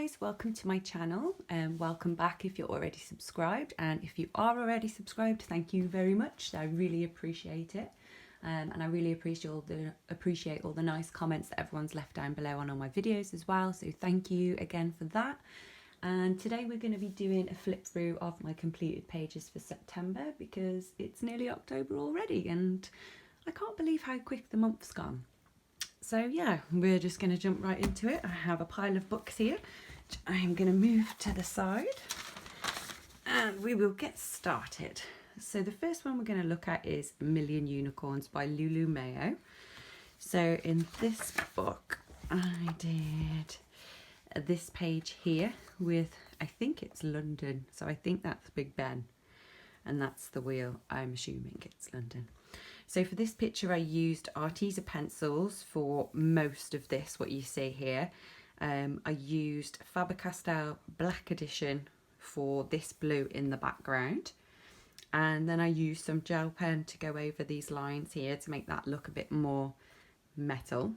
guys, welcome to my channel and welcome back if you're already subscribed, and if you are already subscribed, thank you very much. I really appreciate it, and I really appreciate all the nice comments that everyone's left down below on all my videos as well, so thank you again for that. And today we're going to be doing a flip through of my completed pages for September because it's nearly October already and I can't believe how quick the month's gone. So yeah, we're just going to jump right into it. I have a pile of books here, which I'm going to move to the side and we will get started. So the first one we're going to look at is A Million Unicorns by Lulu Mayo. So in this book, I did this page here with, I think it's London. So I think that's Big Ben and that's the wheel. I'm assuming it's London. So for this picture I used Arteza pencils for most of this, what you see here. I used Faber-Castell Black Edition for this blue in the background. And then I used some gel pen to go over these lines here to make that look a bit more metal.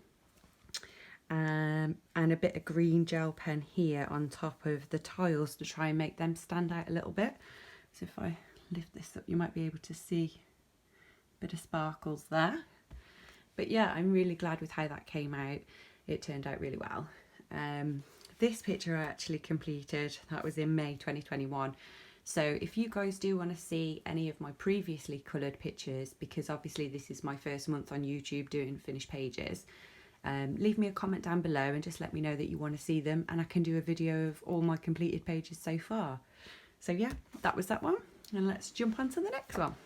And a bit of green gel pen here on top of the tiles to try and make them stand out a little bit. So if I lift this up, you might be able to see bit of sparkles there. But yeah, I'm really glad with how that came out. It turned out really well. This picture I actually completed, that was in May 2021. So if you guys do want to see any of my previously coloured pictures, because obviously this is my first month on YouTube doing finished pages, leave me a comment down below and just let me know that you want to see them and I can do a video of all my completed pages so far. So yeah, that was that one, and let's jump on to the next one.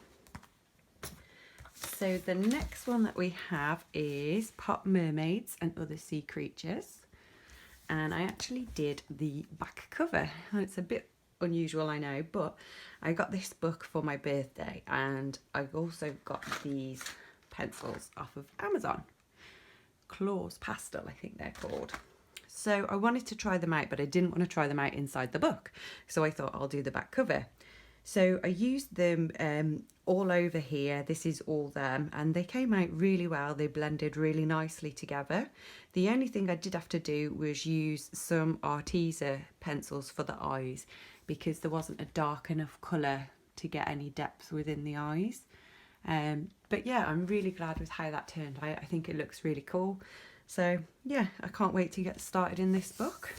So the next one that we have is Pop Mermaids and Other Sea Creatures, and I actually did the back cover. It's a bit unusual, I know, but I got this book for my birthday and I also got these pencils off of Amazon. Claws Pastel, I think they're called. So I wanted to try them out, but I didn't want to try them out inside the book, so I thought I'll do the back cover. So I used them all over here. This is all them, and they came out really well. They blended really nicely together. The only thing I did have to do was use some Arteza pencils for the eyes because there wasn't a dark enough colour to get any depth within the eyes. But yeah, I'm really glad with how that turned out. I think it looks really cool. So yeah, I can't wait to get started in this book.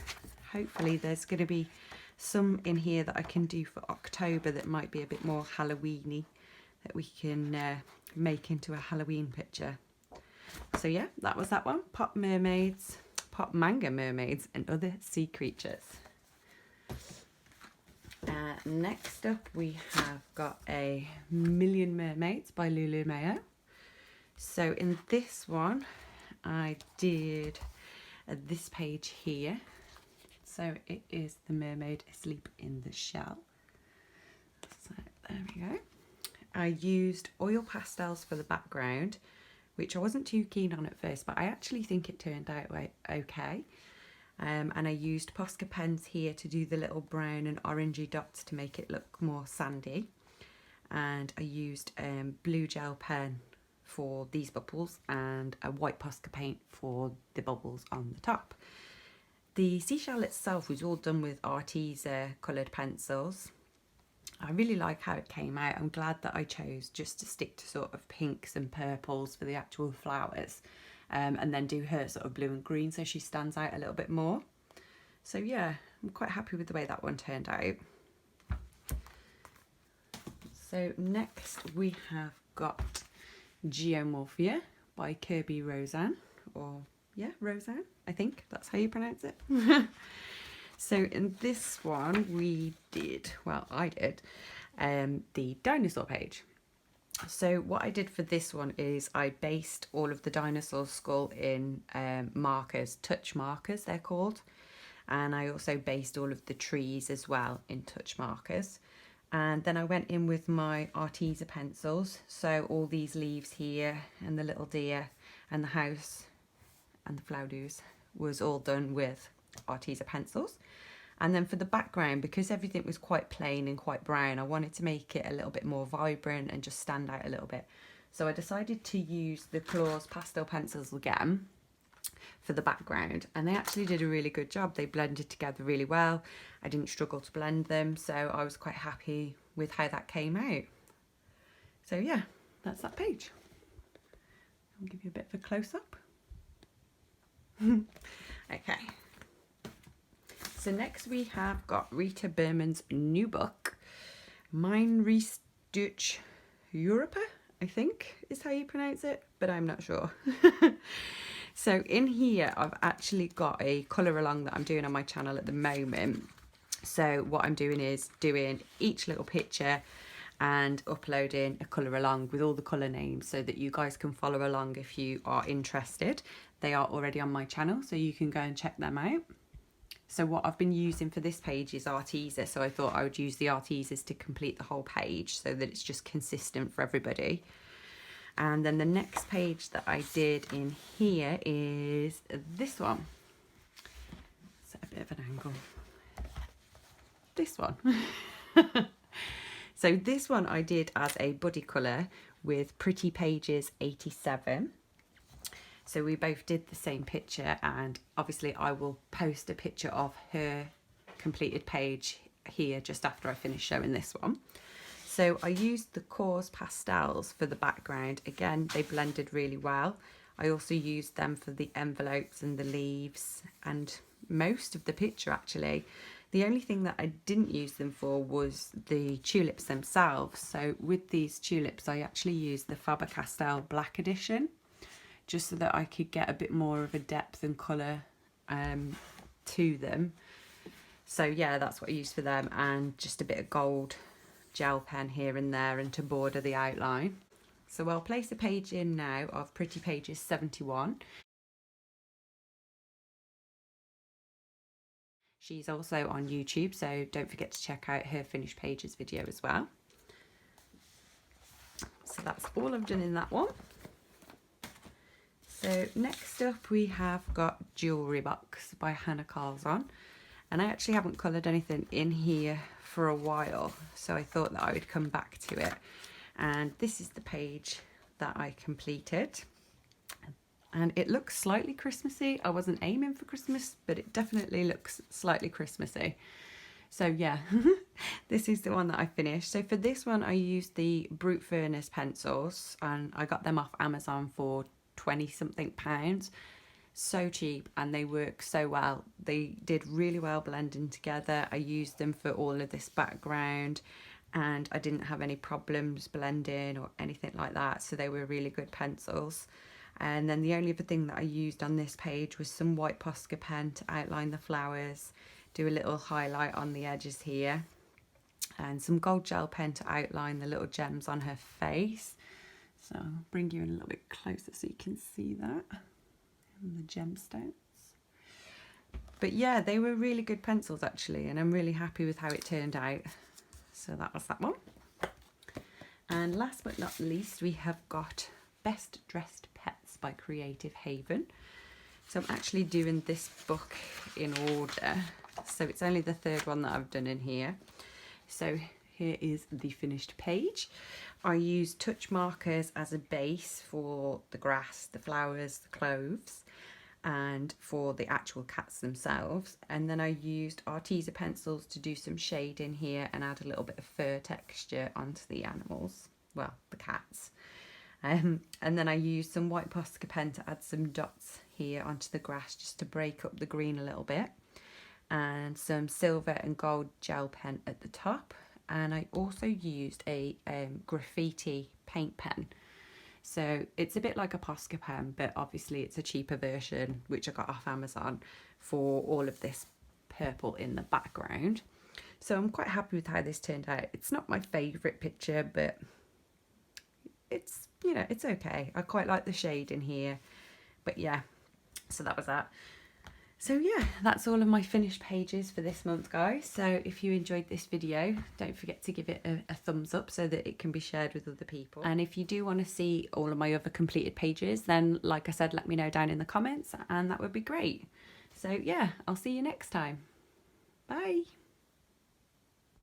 Hopefully there's going to be some in here that I can do for October that might be a bit more Halloween-y, that we can make into a Halloween picture. So yeah, that was that one. Pop Manga Mermaids and Other Sea Creatures. Next up we have got A Million Mermaids by Lulu Mayo. So in this one I did this page here. So it is the mermaid asleep in the shell. So there we go. I used oil pastels for the background, which I wasn't too keen on at first, but I actually think it turned out okay. And I used Posca pens here to do the little brown and orangey dots to make it look more sandy. And I used blue gel pen for these bubbles and a white Posca paint for the bubbles on the top. The seashell itself was all done with Arteza coloured pencils. I really like how it came out. I'm glad that I chose just to stick to sort of pinks and purples for the actual flowers, and then do her sort of blue and green so she stands out a little bit more. So yeah, I'm quite happy with the way that one turned out. So next we have got Geomorphia by Kirby Rosanes, or yeah, Rosanes, I think that's how you pronounce it. So in this one we did, well I did, the dinosaur page. So what I did for this one is I based all of the dinosaur skull in markers, touch markers they're called. And I also based all of the trees as well in touch markers. And then I went in with my Arteza pencils. So all these leaves here and the little deer and the house and the flouders was all done with Arteza pencils. And then for the background, because everything was quite plain and quite brown, I wanted to make it a little bit more vibrant and just stand out a little bit. So I decided to use the Claws pastel pencils again. for the background, and they actually did a really good job. They blended together really well. I didn't struggle to blend them, so I was quite happy with how that came out. So yeah, that's that page. I'll give you a bit of a close-up. Okay, so next we have got Rita Berman's new book, Mein Research Europa, I think is how you pronounce it, but I'm not sure. So in here I've actually got a colour along that I'm doing on my channel at the moment. So what I'm doing is doing each little picture and uploading a colour along with all the colour names so that you guys can follow along if you are interested. They are already on my channel, so you can go and check them out. So what I've been using for this page is Arteza, so I thought I would use the Artezas to complete the whole page so that it's just consistent for everybody. And then the next page that I did in here is this one. Set a bit of an angle. This one. So this one I did as a Buddie colour with Pretty Pages 87. So we both did the same picture, and obviously I will post a picture of her completed page here just after I finish showing this one. So I used the Cause pastels for the background. Again, they blended really well. I also used them for the envelopes and the leaves and most of the picture actually. The only thing that I didn't use them for was the tulips themselves. So with these tulips, I actually used the Faber-Castell Black Edition, just so that I could get a bit more of a depth and colour to them. So yeah, that's what I used for them, and just a bit of gold gel pen here and there and to border the outline. So I'll place a page in now of Pretty Pages 71. She's also on YouTube, so don't forget to check out her finished pages video as well. So that's all I've done in that one. So next up we have got Jewellery Box by Hanna Karlzon, and I actually haven't coloured anything in here for a while, so I thought that I would come back to it. And this is the page that I completed, and it looks slightly Christmassy. I wasn't aiming for Christmas, but it definitely looks slightly Christmassy. So yeah, this is the one that I finished. So for this one I used the Brute Furnace pencils, and I got them off Amazon for 20 something pounds. So cheap, and they work so well. They did really well blending together. I used them for all of this background and I didn't have any problems blending or anything like that, so they were really good pencils. And then the only other thing that I used on this page was some white Posca pen to outline the flowers, do a little highlight on the edges here, and some gold gel pen to outline the little gems on her face. So I'll bring you in a little bit closer so you can see that, and the gemstones. But yeah, they were really good pencils actually, and I'm really happy with how it turned out. So that was that one. And last but not least, we have got Best Dressed Pets by Creative Haven. So I'm actually doing this book in order, so it's only the third one that I've done in here. So here is the finished page. I used touch markers as a base for the grass, the flowers, the clothes, and for the actual cats themselves. And then I used Arteza pencils to do some shade in here and add a little bit of fur texture onto the animals, well, the cats. And then I used some white Posca pen to add some dots here onto the grass just to break up the green a little bit, and some silver and gold gel pen at the top. And I also used a graffiti paint pen. So it's a bit like a Posca pen, but obviously it's a cheaper version, which I got off Amazon, for all of this purple in the background. So I'm quite happy with how this turned out. It's not my favourite picture, but it's, you know, it's okay. I quite like the shade in here. But yeah, so that was that. So yeah, that's all of my finished pages for this month, guys. So if you enjoyed this video, don't forget to give it a thumbs up so that it can be shared with other people. And if you do want to see all of my other completed pages, then like I said, let me know down in the comments and that would be great. So yeah, I'll see you next time. Bye.